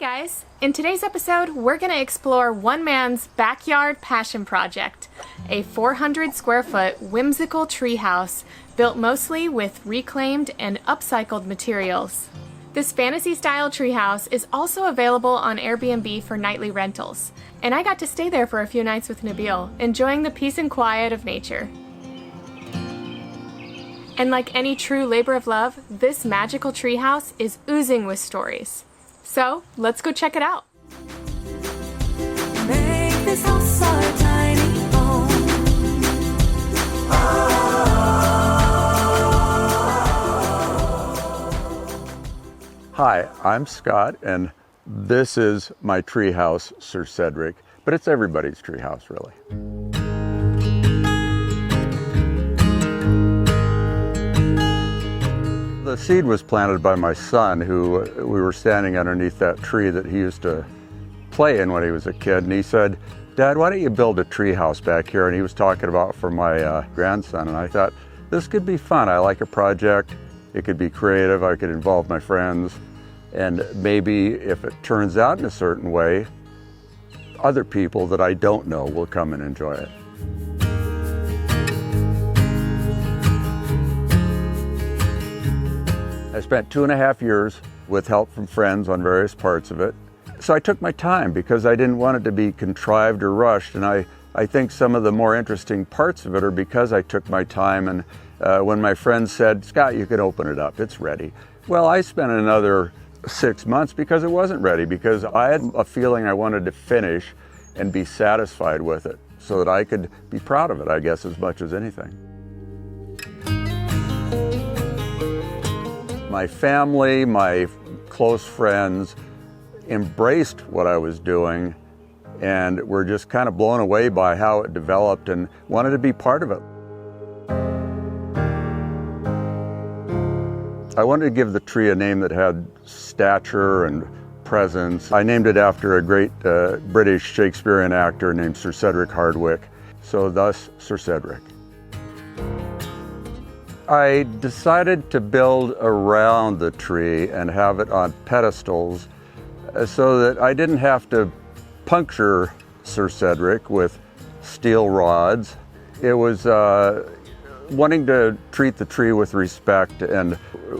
guys! In today's episode, we're going to explore one man's backyard passion project, a 400 square foot whimsical treehouse built mostly with reclaimed and upcycled materials. This fantasy-style treehouse is also available on Airbnb for nightly rentals, and I got to stay there for a few nights with Nabil, enjoying the peace and quiet of nature. And like any true labor of love, this magical treehouse is oozing with stories. So, let's go check it out. Make this house our tiny home. Hi, I'm Scott, and this is my treehouse, Sir Cedric, but it's everybody's treehouse, really. The seed was planted by my son, who we were standing underneath that tree that he used to play in when he was a kid, and he said, "Dad, why don't you build a tree house back here?" And he was talking about for my grandson, and I thought, this could be fun. I like a project. It could be creative. I could involve my friends, and maybe if it turns out in a certain way, other people that I don't know will come and enjoy it. I spent 2.5 years with help from friends on various parts of it. So I took my time because I didn't want it to be contrived or rushed. And I think some of the more interesting parts of it are because I took my time. And when my friends said, "Scott, you can open it up, it's ready." Well, I spent another 6 months because it wasn't ready, because I had a feeling I wanted to finish and be satisfied with it so that I could be proud of it, I guess, as much as anything. My family, my close friends embraced what I was doing and were just kind of blown away by how it developed and wanted to be part of it. I wanted to give the tree a name that had stature and presence. I named it after a great British Shakespearean actor named Sir Cedric Hardwicke, so thus Sir Cedric. I decided to build around the tree and have it on pedestals so that I didn't have to puncture Sir Cedric with steel rods. It was wanting to treat the tree with respect, and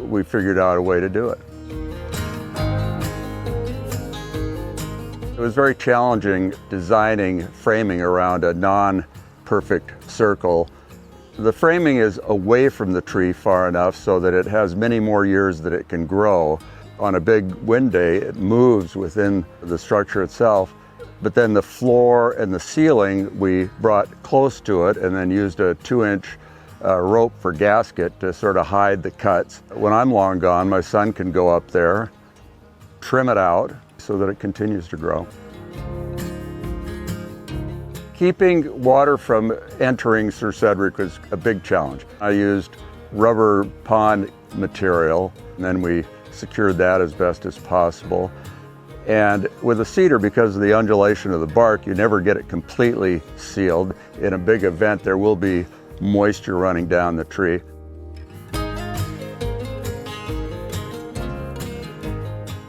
we figured out a way to do it. It was very challenging designing framing around a non-perfect circle. The framing is away from the tree far enough so that it has many more years that it can grow. On a big wind day, it moves within the structure itself, but then the floor and the ceiling we brought close to it and then used a 2-inch rope for gasket to sort of hide the cuts. When I'm long gone, my son can go up there, trim it out so that it continues to grow. Keeping water from entering Sir Cedric was a big challenge. I used rubber pond material, and then we secured that as best as possible. And with a cedar, because of the undulation of the bark, you never get it completely sealed. In a big event, there will be moisture running down the tree.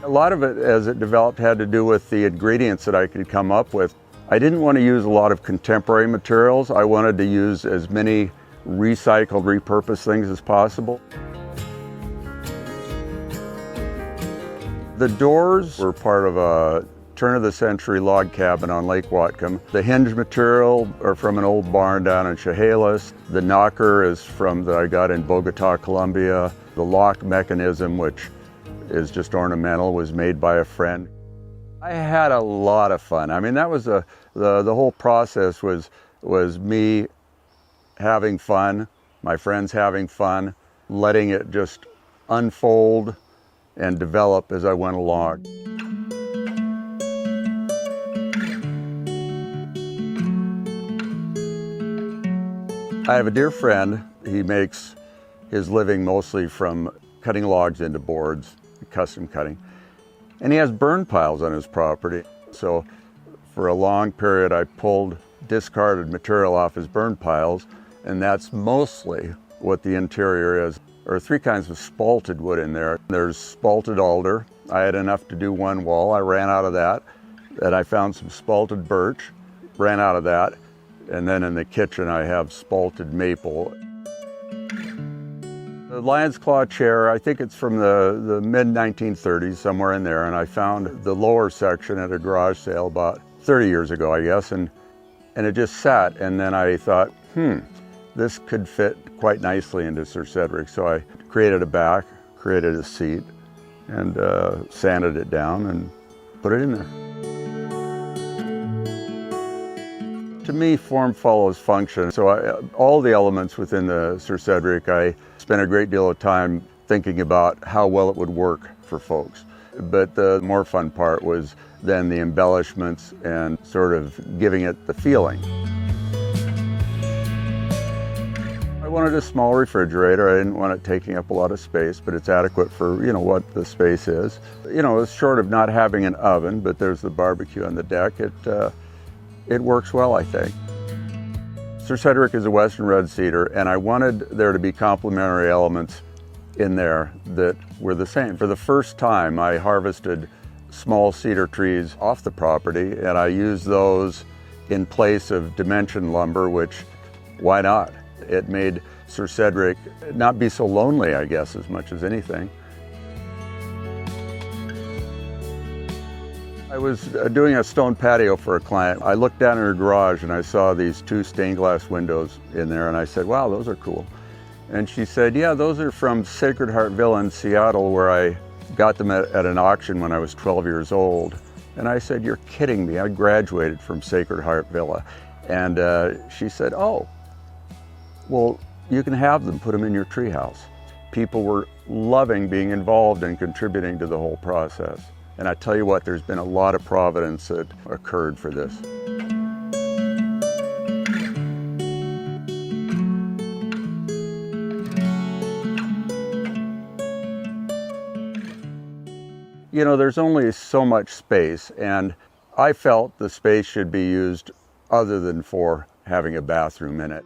A lot of it, as it developed, had to do with the ingredients that I could come up with. I didn't want to use a lot of contemporary materials. I wanted to use as many recycled, repurposed things as possible. The doors were part of a turn-of-the-century log cabin on Lake Whatcom. The hinge material are from an old barn down in Chehalis. The knocker is that I got in Bogota, Colombia. The lock mechanism, which is just ornamental, was made by a friend. I had a lot of fun. I mean, that was the whole process was me having fun, my friends having fun, letting it just unfold and develop as I went along. I have a dear friend. He makes his living mostly from cutting logs into boards, custom cutting. And he has burn piles on his property. So for a long period, I pulled discarded material off his burn piles, and that's mostly what the interior is. There are 3 kinds of spalted wood in there. There's spalted alder, I had enough to do one wall. I ran out of that. Then I found some spalted birch, ran out of that. And then in the kitchen I have spalted maple. The lion's claw chair, I think it's from the mid-1930s, somewhere in there, and I found the lower section at a garage sale about 30 years ago, I guess, and it just sat, and then I thought, this could fit quite nicely into Sir Cedric. So I created a back, created a seat, and sanded it down and put it in there. To me, form follows function. So all the elements within the Sir Cedric, I spent a great deal of time thinking about how well it would work for folks. But the more fun part was then the embellishments and sort of giving it the feeling. I wanted a small refrigerator. I didn't want it taking up a lot of space, but it's adequate for, what the space is. It's short of not having an oven, but there's the barbecue on the deck. It works well, I think. Sir Cedric is a Western red cedar, and I wanted there to be complementary elements in there that were the same. For the first time, I harvested small cedar trees off the property, and I used those in place of dimension lumber, which, why not? It made Sir Cedric not be so lonely, I guess, as much as anything. I was doing a stone patio for a client. I looked down in her garage and I saw these 2 stained glass windows in there, and I said, wow, those are cool. And she said, yeah, those are from Sacred Heart Villa in Seattle, where I got them at an auction when I was 12 years old. And I said, you're kidding me, I graduated from Sacred Heart Villa. And she said, oh, well, you can have them, put them in your treehouse. People were loving being involved and contributing to the whole process. And I tell you what, there's been a lot of providence that occurred for this. There's only so much space, and I felt the space should be used other than for having a bathroom in it.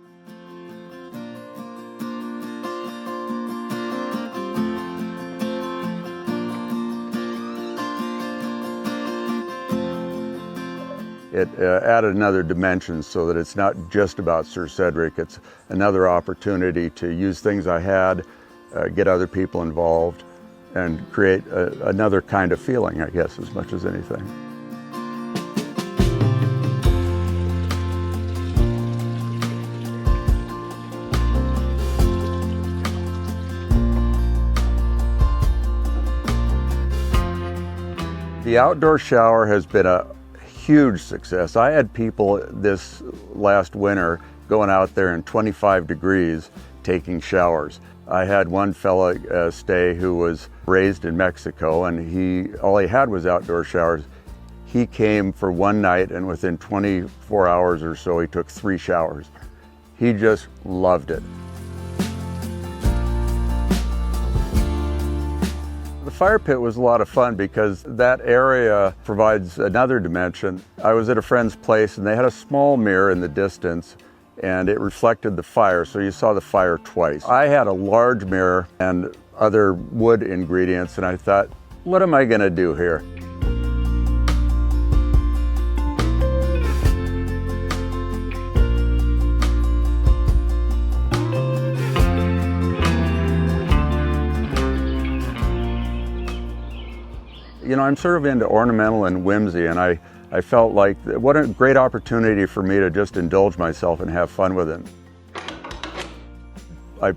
It added another dimension so that it's not just about Sir Cedric. It's another opportunity to use things I had, get other people involved, and create another kind of feeling, I guess, as much as anything. The outdoor shower has been a huge success. I had people this last winter going out there in 25 degrees taking showers. I had one fella stay who was raised in Mexico, and all he had was outdoor showers. He came for one night, and within 24 hours or so he took 3 showers. He just loved it. The fire pit was a lot of fun because that area provides another dimension. I was at a friend's place and they had a small mirror in the distance and it reflected the fire, so you saw the fire twice. I had a large mirror and other wood ingredients, and I thought, what am I going to do here? I'm sort of into ornamental and whimsy, and I felt like what a great opportunity for me to just indulge myself and have fun with it. I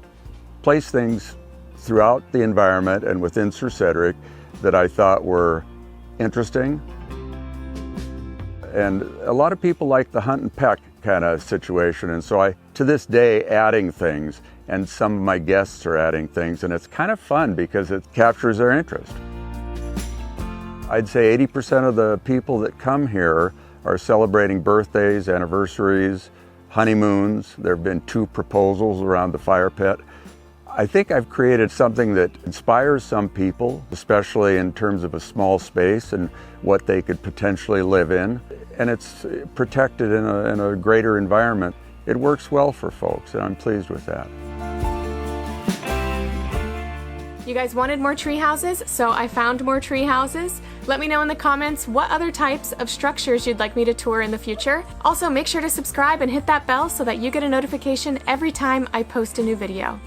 placed things throughout the environment and within Sir Cedric that I thought were interesting. And a lot of people like the hunt and peck kind of situation, and so to this day, adding things, and some of my guests are adding things, and it's kind of fun because it captures their interest. I'd say 80% of the people that come here are celebrating birthdays, anniversaries, honeymoons. There have been 2 proposals around the fire pit. I think I've created something that inspires some people, especially in terms of a small space and what they could potentially live in. And it's protected in a greater environment. It works well for folks, and I'm pleased with that. You guys wanted more tree houses, so I found more tree houses. Let me know in the comments what other types of structures you'd like me to tour in the future. Also, make sure to subscribe and hit that bell so that you get a notification every time I post a new video.